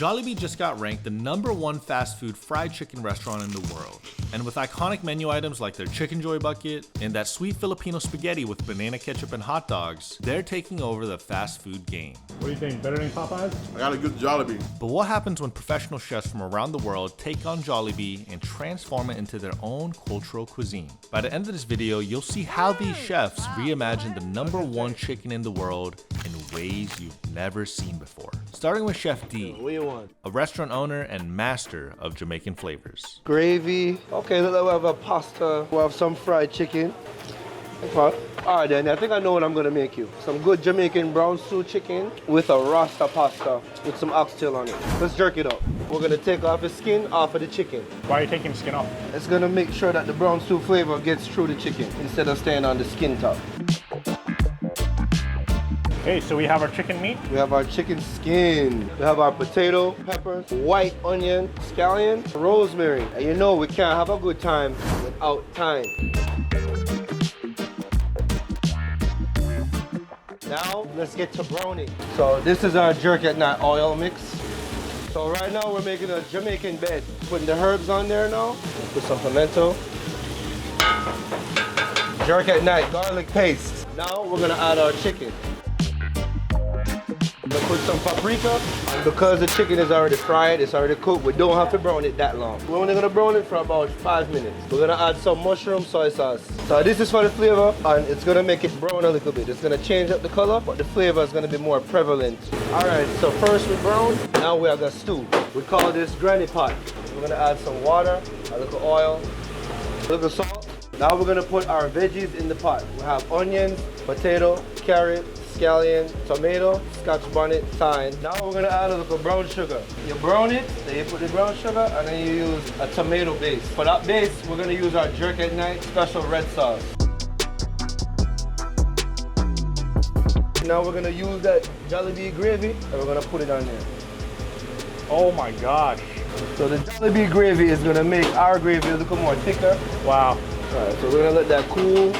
Jollibee just got ranked the #1 fast food fried chicken restaurant in the world. And with iconic menu items like their chicken joy bucket and that sweet Filipino spaghetti with banana ketchup and hot dogs, they're taking over the fast food game. What do you think? Better than Popeyes? I got a good Jollibee. But what happens when professional chefs from around the world take on Jollibee and transform it into their own cultural cuisine? By the end of this video, you'll see how these chefs reimagine the #1 chicken in the world in ways you've never seen before. Starting with Chef D, What do you want? a restaurant owner and master of Jamaican flavors. Gravy. Okay, look, we have a pasta. We have some fried chicken. Okay. All right, then. I think I know what I'm gonna make you. Some good Jamaican brown stew chicken with a rasta pasta with some oxtail on it. Let's jerk it up. We're gonna take off the skin off of the chicken. Why are you taking the skin off? It's gonna make sure that the brown stew flavor gets through the chicken instead of staying on the skin top. Okay, so we have our chicken meat. We have our chicken skin. We have our potato, peppers, white onion, scallion, rosemary. And you know we can't have a good time without thyme. Now, let's get to browning. So this is our jerk at night oil mix. So right now we're making a Jamaican bed. Putting the herbs on there now. Put some pimento. Jerk at night garlic paste. Now we're gonna add our chicken. We're gonna put some paprika. And because the chicken is already fried, it's already cooked, we don't have to brown it that long. We're only gonna brown it for about 5 minutes. We're gonna add some mushroom soy sauce. So this is for the flavor, and it's gonna make it brown a little bit. It's gonna change up the color, but the flavor is gonna be more prevalent. All right, so first we brown, now we are gonna stew. We call this granny pot. We're gonna add some water, a little oil, a little salt. Now we're gonna put our veggies in the pot. We have onions, potato, carrot, scallion, tomato, scotch bonnet, thyme. Now we're gonna add a little brown sugar. You brown it, then you put the brown sugar, and then you use a tomato base. For that base, we're gonna use our jerk at night special red sauce. Now we're gonna use that Jollibee gravy, and we're gonna put it on there. Oh my gosh. So the Jollibee gravy is gonna make our gravy a little more thicker. Wow. All right, so we're gonna let that cool.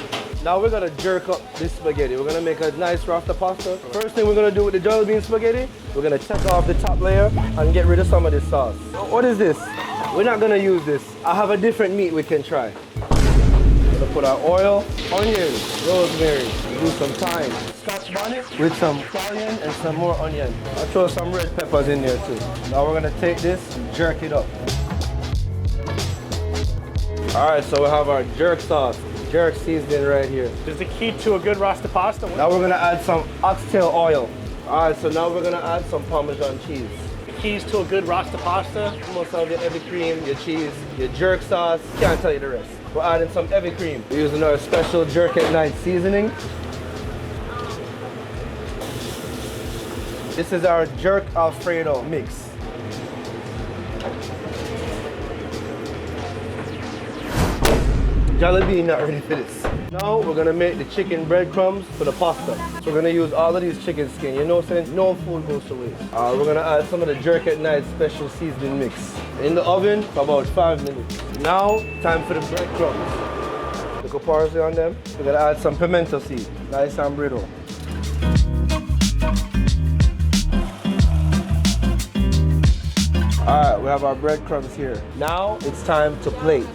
Now we're gonna jerk up this spaghetti. We're gonna make a nice rasta pasta. First thing we're gonna do with the Jollibee spaghetti, we're gonna take off the top layer and get rid of some of this sauce. What is this? We're not gonna use this. I have a different meat we can try. We're gonna put our oil, onion, rosemary, do some thyme, scotch bonnet with some scallion and some more onion. I'll throw some red peppers in there too. Now we're gonna take this and jerk it up. All right, so we have our jerk sauce. Jerk seasoning right here. Is the key to a good rasta pasta? Now we're gonna add some oxtail oil. All right, so now we're gonna add some Parmesan cheese. The keys to a good rasta pasta? You must have your heavy cream, your cheese, your jerk sauce. Can't tell you the rest. We're adding some heavy cream. We're using our special jerk at night seasoning. This is our jerk Alfredo mix. Jollibee not ready for this. Now we're gonna make the chicken breadcrumbs for the pasta. So we're gonna use all of these chicken skin. You know what I'm saying? No food goes to waste. We're gonna add some of the jerk at night special seasoning mix. In the oven for about 5 minutes. Now, time for the breadcrumbs. Little parsley on them. We're gonna add some pimento seed, nice and brittle. All right, we have our breadcrumbs here. Now it's time to plate.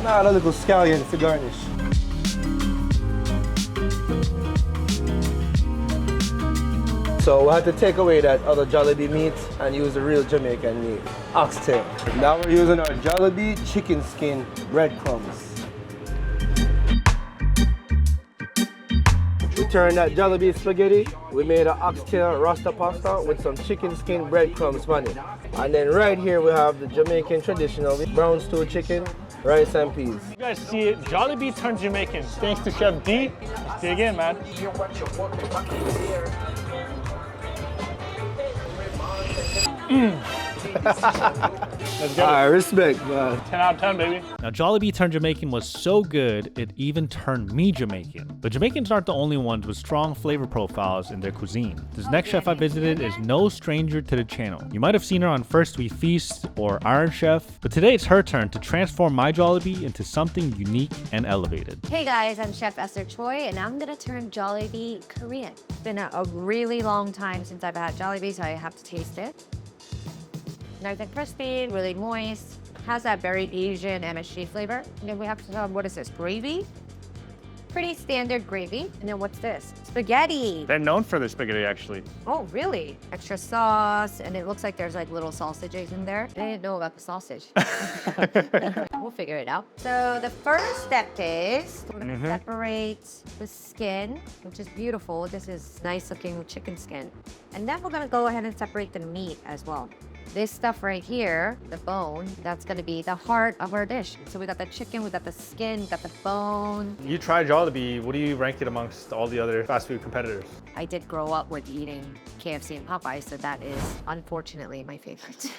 Now a little scallion to garnish. So we had to take away that other Jollibee meat and use the real Jamaican meat, oxtail. Now we're using our Jollibee chicken skin breadcrumbs. We turned that Jollibee spaghetti. We made an oxtail rasta pasta with some chicken skin breadcrumbs on it. And then right here we have the Jamaican traditional brown stew chicken, rice and peas. You guys see it, Jollibee turned Jamaican. Thanks to Chef D. Let's dig in, man. Let's get I it. respect, man. 10 out of 10, baby. Now, Jollibee turned Jamaican was so good, it even turned me Jamaican. But Jamaicans aren't the only ones with strong flavor profiles in their cuisine. This next chef I visited is no stranger to the channel. You might have seen her on First We Feast or Iron Chef, but today it's her turn to transform my Jollibee into something unique and elevated. Hey guys, I'm Chef Esther Choi, and I'm gonna turn Jollibee Korean. It's been a really long time since I've had Jollibee, so I have to taste it. Nice and crispy, really moist. Has that very Asian MSG flavor. And then we have some, what is this, gravy? Pretty standard gravy. And then what's this? Spaghetti. They're known for their spaghetti, actually. Oh, really? Extra sauce, and it looks like there's like little sausages in there. I didn't know about the sausage. We'll figure it out. So the first step is we're gonna separate the skin, which is beautiful. This is nice looking chicken skin. And then we're gonna go ahead and separate the meat as well. This stuff right here, the bone, that's gonna be the heart of our dish. So we got the chicken, we got the skin, we got the bone. You tried Jollibee. What do you rank it amongst all the other fast food competitors? I did grow up with eating KFC and Popeyes, so that is unfortunately my favorite.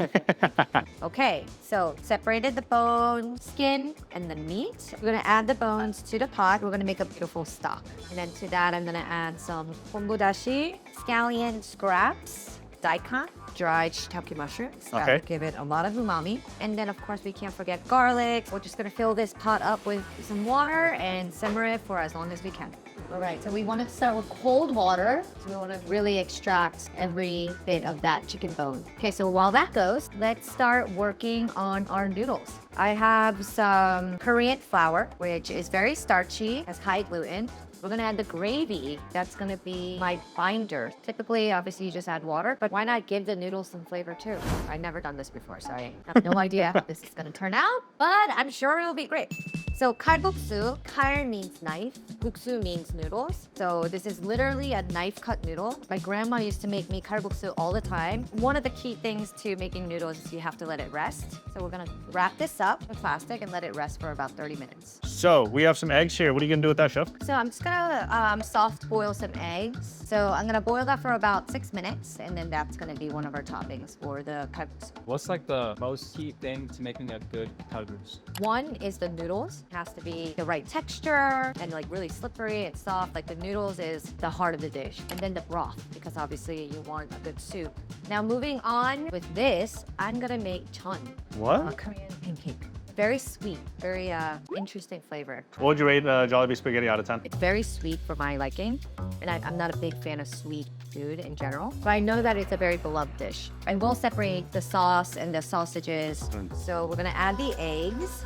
Okay, so separated the bone, skin, and the meat. We're gonna add the bones to the pot. We're gonna make a beautiful stock. And then to that, I'm gonna add some kombu dashi, scallion scraps, daikon, dried shiitake mushrooms. That will give it a lot of umami. And then of course we can't forget garlic. We're just gonna fill this pot up with some water and simmer it for as long as we can. All right, so we want to start with cold water. So we want to really extract every bit of that chicken bone. Okay, so while that goes, let's start working on our noodles. I have some Korean flour, which is very starchy, has high gluten. We're gonna add the gravy. That's gonna be my binder. Typically, obviously, you just add water, but why not give the noodles some flavor too? I've never done this before, so I have no idea how this is gonna turn out, but I'm sure it'll be great. So kalbuksu, kal means knife, buksu means noodles. So this is literally a knife cut noodle. My grandma used to make me kalbuksu all the time. One of the key things to making noodles is you have to let it rest. So we're gonna wrap this up with plastic and let it rest for about 30 minutes. So we have some eggs here. What are you gonna do with that, chef? So I'm just gonna soft boil some eggs. So I'm gonna boil that for about 6 minutes, and then that's gonna be one of our toppings for the kalbuksu. What's like the most key thing to making a good kalbuksu? One is the noodles. It has to be the right texture and like really slippery and soft. Like the noodles is the heart of the dish. And then the broth, because obviously you want a good soup. Now moving on with this, I'm gonna make chon, a What? Korean pancake. Very sweet, very interesting flavor. What would you rate Jollibee spaghetti out of 10? It's very sweet for my liking, and I'm not a big fan of sweet food in general, but I know that it's a very beloved dish. I will separate the sauce and the sausages. So we're gonna add the eggs.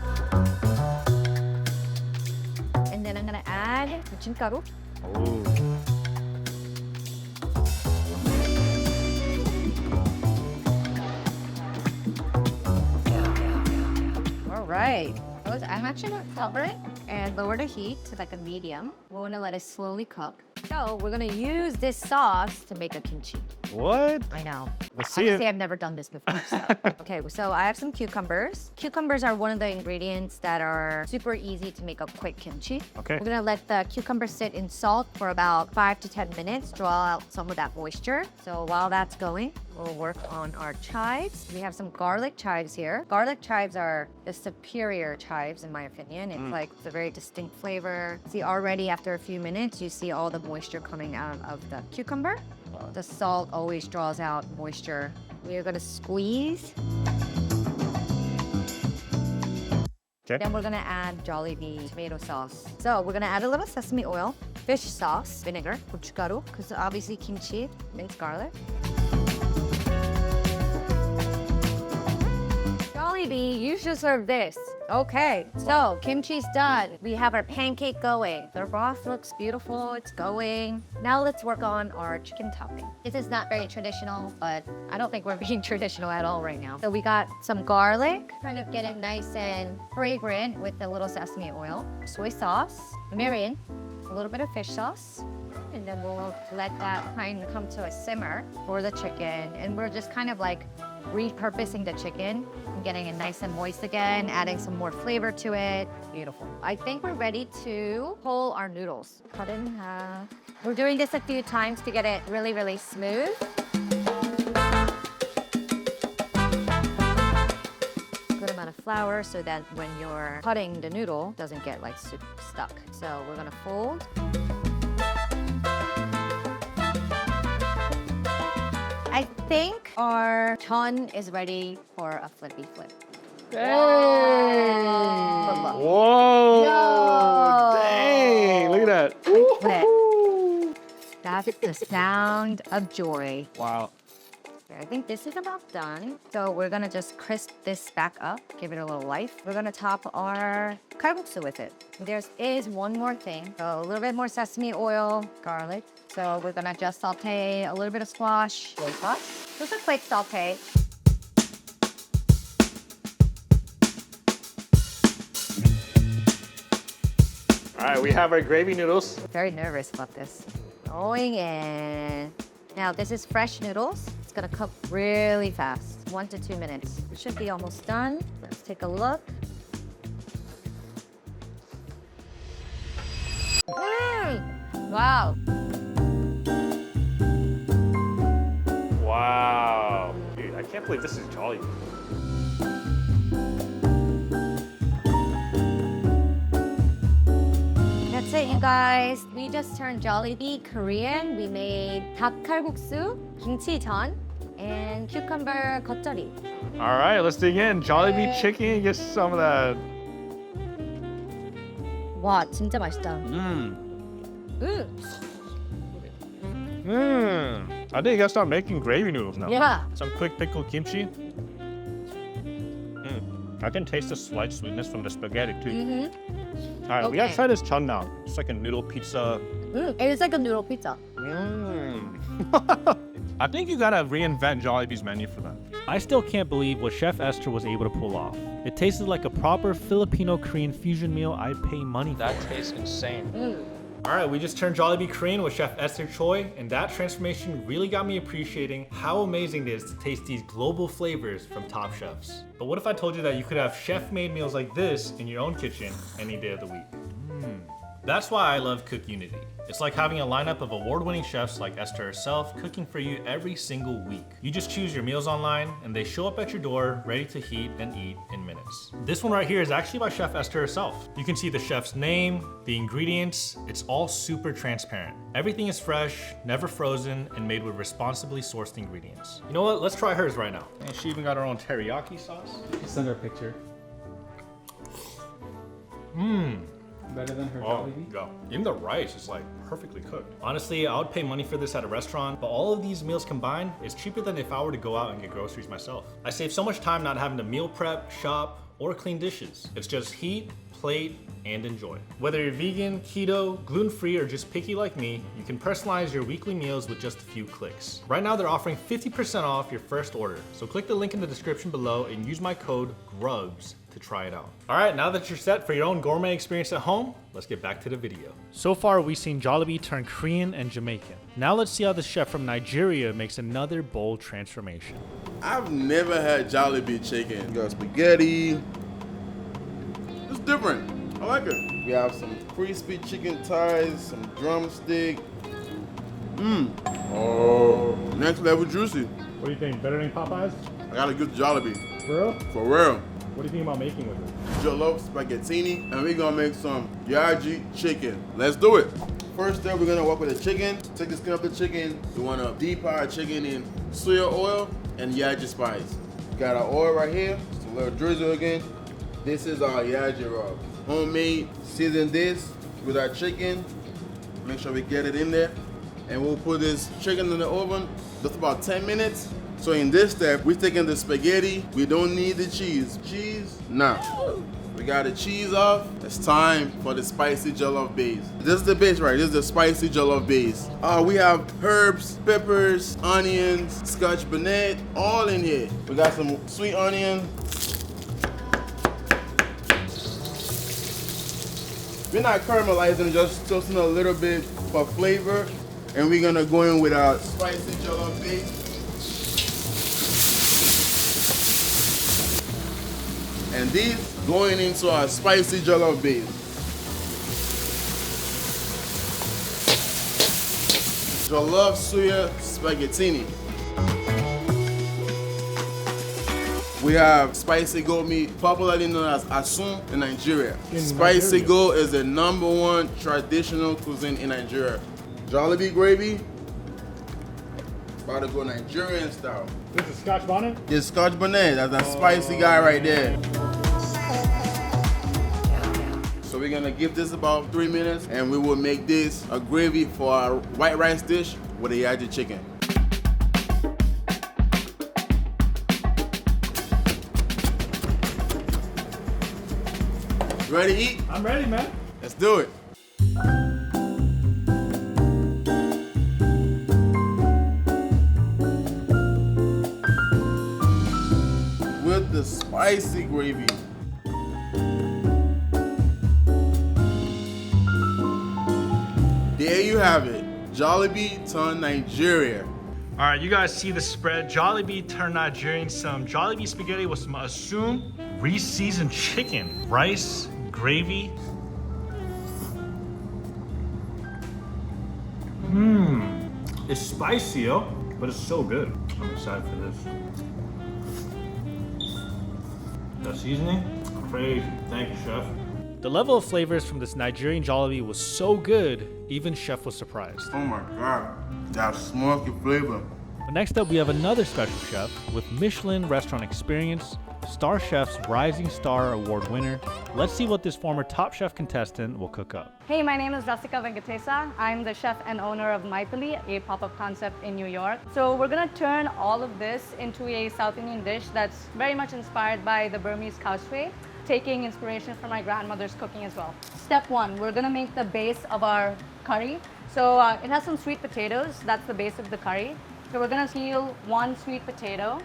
And then I'm gonna add buchimgaru. All right. I'm actually gonna cover it and lower the heat to like a medium. We're gonna let it slowly cook. So we're gonna use this sauce to make a kimchi. What? I know. Let's see Honestly, it. I've never done this before. So. Okay, so I have some cucumbers. Cucumbers are one of the ingredients that are super easy to make a quick kimchi. Okay. We're gonna let the cucumber sit in salt for about 5 to 10 minutes, draw out some of that moisture. So while that's going, we'll work on our chives. We have some garlic chives here. Garlic chives are the superior chives in my opinion. It's like it's a very distinct flavor. See, already after a few minutes, you see all the moisture coming out of the cucumber. The salt always draws out moisture. We are gonna squeeze. Okay. Then we're gonna add Jollibee tomato sauce. So we're gonna add a little sesame oil, fish sauce, vinegar, gochugaru, because obviously kimchi, minced garlic. Jollibee, you should serve this. Okay, so kimchi's done. We have our pancake going. The broth looks beautiful, it's going. Now let's work on our chicken topping. This is not very traditional, but I don't think we're being traditional at all right now. So we got some garlic, kind of get it nice and fragrant with a little sesame oil, soy sauce, mirin, a little bit of fish sauce, and then we'll let that kind of come to a simmer for the chicken. And we're just kind of like repurposing the chicken and getting it nice and moist again, adding some more flavor to it. Beautiful. I think we're ready to pull our noodles. Cut it in half. We're doing this a few times to get it really, really smooth. flour so that when you're cutting the noodle, it doesn't get like stuck. So we're gonna fold. I think our ton is ready for a flippy flip. Whoa! Yo. Dang! Look at that. Flip. That's the sound of joy. Wow. I think this is about done. So we're gonna just crisp this back up, give it a little life. We're gonna top our kalguksu with it. There is one more thing. So a little bit more sesame oil, garlic. So we're gonna just saute a little bit of squash, soy sauce. Just a quick saute. All right, we have our gravy noodles. Very nervous about this. Going in. Now this is fresh noodles. It's gonna cook really fast, 1 to 2 minutes. It should be almost done. Let's take a look. Wow. Wow. Dude, I can't believe this is Jollibee. That's it, you guys. We just turned Jollibee Korean. We made 닭칼국수, 김치전, and cucumber 겉절이. All right, let's dig in. Jollibee chicken, get some of that. 와, 진짜 맛있다. I think I gotta start making gravy noodles now. Yeah. Some quick pickled kimchi. I can taste the slight sweetness from the spaghetti too. All right, we gotta Okay. try this chun now. It's like a noodle pizza. It's like a noodle pizza. I think you gotta reinvent Jollibee's menu for that. I still can't believe what Chef Esther was able to pull off. It tasted like a proper Filipino-Korean fusion meal I'd pay money for. That tastes insane. All right, we just turned Jollibee Korean with Chef Esther Choi, and that transformation really got me appreciating how amazing it is to taste these global flavors from top chefs. But what if I told you that you could have chef-made meals like this in your own kitchen any day of the week? That's why I love CookUnity. It's like having a lineup of award-winning chefs like Esther herself cooking for you every single week. You just choose your meals online and they show up at your door ready to heat and eat in minutes. This one right here is actually by Chef Esther herself. You can see the chef's name, the ingredients, it's all super transparent. Everything is fresh, never frozen, and made with responsibly sourced ingredients. You know what? Let's try hers right now. And she even got her own teriyaki sauce. Send her a picture. Better than her Oh, Jollibee? yeah. Even the rice is like perfectly cooked. Honestly, I would pay money for this at a restaurant, but all of these meals combined is cheaper than if I were to go out and get groceries myself. I save so much time not having to meal prep, shop, or clean dishes. It's just heat, plate, and enjoy. Whether you're vegan, keto, gluten-free, or just picky like me, you can personalize your weekly meals with just a few clicks. Right now, they're offering 50% off your first order. So click the link in the description below and use my code GRUBS to try it out. All right, now that you're set for your own gourmet experience at home, let's get back to the video. So far, we've seen Jollibee turn Korean and Jamaican. Now let's see how the chef from Nigeria makes another bold transformation. I've never had Jollibee chicken. You got spaghetti. It's different. I like it. We have some crispy chicken thighs, some drumstick. Oh, next level juicy. What do you think? Better than Popeyes? I gotta get the Jollibee. For real? For real. What do you think about making with it? Jollof spaghettini, and we're gonna make some yaji chicken. Let's do it. First step, we're gonna work with the chicken. Take the skin off the chicken. We wanna deep fry our chicken in soya oil and yaji spice. Got our oil right here. Just a little drizzle again. This is our yaji rub. Homemade. Season this with our chicken. Make sure we get it in there. And we'll put this chicken in the oven just about 10 minutes. So in this step, we're taking the spaghetti. We don't need the cheese. Cheese, nah. We got the cheese off. It's time for the spicy jollof base. This is the base, right? This is the spicy jollof base. We have herbs, peppers, onions, scotch bonnet, all in here. We got some sweet onion. We're not caramelizing, just toasting a little bit for flavor. And we're gonna go in with our spicy jollof base. And these going into our spicy jollof base. Jollof suya spaghettini. We have spicy goat meat, popularly known as asun in Nigeria. In Spicy Nigeria. goat is the #1 traditional cuisine in Nigeria. Jollibee gravy, about to go Nigerian style. This is Scotch bonnet. This Scotch bonnet, that's that spicy guy right there. So we're gonna give this about 3 minutes and we will make this a gravy for our white rice dish with a yaji chicken. You ready to eat? I'm ready, man. Let's do it. With the spicy gravy. There you have it. Jollibee turned Nigeria. All right, you guys see the spread. Jollibee turned Nigerian, some Jollibee spaghetti with some asun, re-seasoned chicken, rice, gravy. It's spicy, yo, but it's so good. I'm excited for this. The seasoning, crazy. Thank you, chef. The level of flavors from this Nigerian Jollibee was so good, even Chef was surprised. Oh my God, that smoky flavor. But next up, we have another special chef with Michelin restaurant experience, Star Chef's Rising Star Award winner. Let's see what this former Top Chef contestant will cook up. Hey, my name is Jessica Venkatesa. I'm the chef and owner of Maipali, a pop-up concept in New York. So we're gonna turn all of this into a South Indian dish that's very much inspired by the Burmese cassoulet, taking inspiration from my grandmother's cooking as well. Step one, we're gonna make the base of our curry. So it has some sweet potatoes, that's the base of the curry. So we're gonna peel one sweet potato.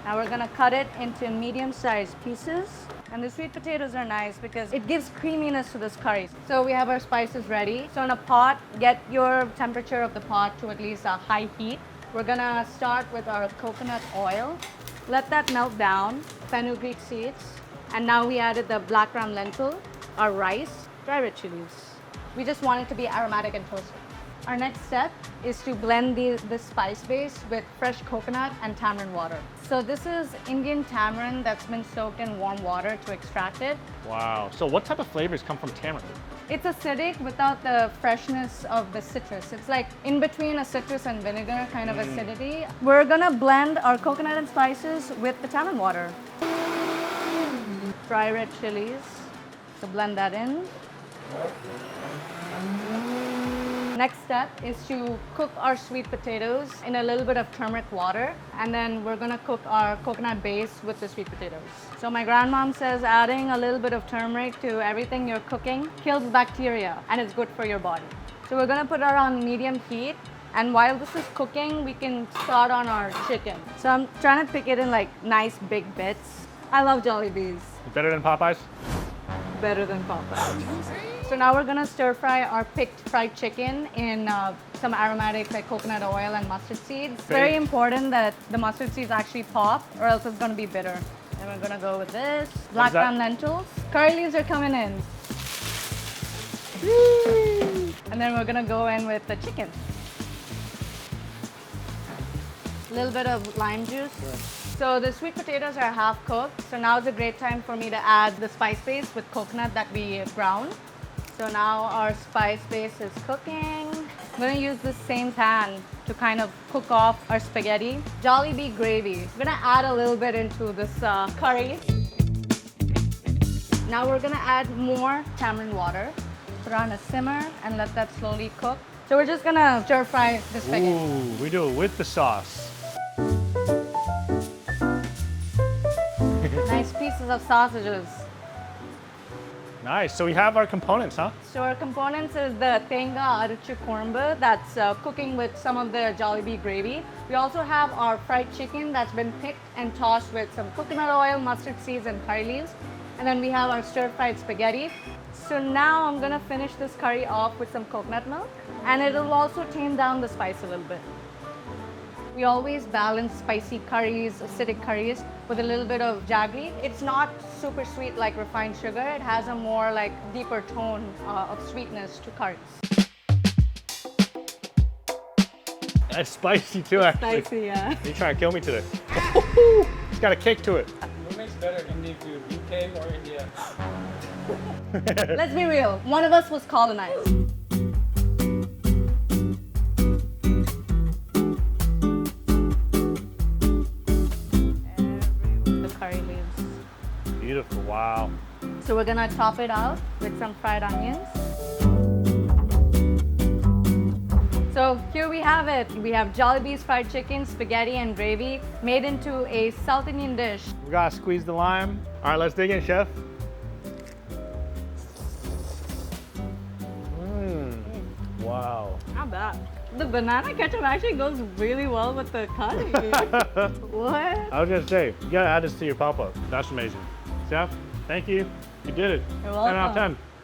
Now we're gonna cut it into medium-sized pieces. And the sweet potatoes are nice because it gives creaminess to this curry. So we have our spices ready. So in a pot, get your temperature of the pot to at least a high heat. We're gonna start with our coconut oil. Let that melt down, fenugreek seeds. And now we added the black gram lentil, our rice, dry red chilies. We just want it to be aromatic and toasty. Our next step is to blend the spice base with fresh coconut and tamarind water. So this is Indian tamarind that's been soaked in warm water to extract it. Wow. So what type of flavors come from tamarind? It's acidic without the freshness of the citrus. It's like in between a citrus and vinegar kind of acidity. We're gonna blend our coconut and spices with the tamarind water. Dry red chilies, so blend that in. Next step is to cook our sweet potatoes in a little bit of turmeric water, and then we're gonna cook our coconut base with the sweet potatoes. So my grandmom says adding a little bit of turmeric to everything you're cooking kills bacteria and it's good for your body. So we're gonna put it on medium heat, and while this is cooking, we can start on our chicken. So I'm trying to pick it in like nice big bits. I love Jollibees. Better than Popeyes? Better than Popeyes. So now we're gonna stir fry our picked fried chicken in some aromatics like coconut oil and mustard seeds. Very important that the mustard seeds actually pop or else it's gonna be bitter. And we're gonna go with this. Black gram lentils. Curry leaves are coming in. Woo! And then we're gonna go in with the chicken. A little bit of lime juice. So the sweet potatoes are half cooked. So now is a great time for me to add the spice base with coconut that we ground. So now our spice base is cooking. I'm gonna use the same pan to kind of cook off our spaghetti. Jollibee gravy. I'm gonna add a little bit into this curry. Now we're gonna add more tamarind water. Put it on a simmer and let that slowly cook. So we're just gonna stir fry the spaghetti. Ooh, we do it with the sauce. Nice pieces of sausages. Nice. So we have our components, huh? So our components is the tenga aruchu kormbu that's cooking with some of the Jollibee gravy. We also have our fried chicken that's been picked and tossed with some coconut oil, mustard seeds, and curry leaves. And then we have our stir-fried spaghetti. So now I'm gonna finish this curry off with some coconut milk, and it'll also tame down the spice a little bit. We always balance spicy curries, acidic curries with a little bit of jaggery. It's not super sweet like refined sugar. It has a more like deeper tone of sweetness to curries. That's spicy too, actually. Spicy, yeah. You trying to kill me today? It's got a kick to it. What makes better Indian food, UK or India? Let's be real. One of us was colonized. The curry leaves. Beautiful, wow. So we're gonna top it out with some fried onions. So here we have it. We have Jollibee's fried chicken, spaghetti, and gravy made into a South Indian dish. We gotta squeeze the lime. All right, let's dig in, chef. Wow. Not bad. The banana ketchup actually goes really well with the curry. What? I was gonna say, you gotta add this to your pop-up. That's amazing. Chef, thank you. You did it. You're 10 out of welcome. 10.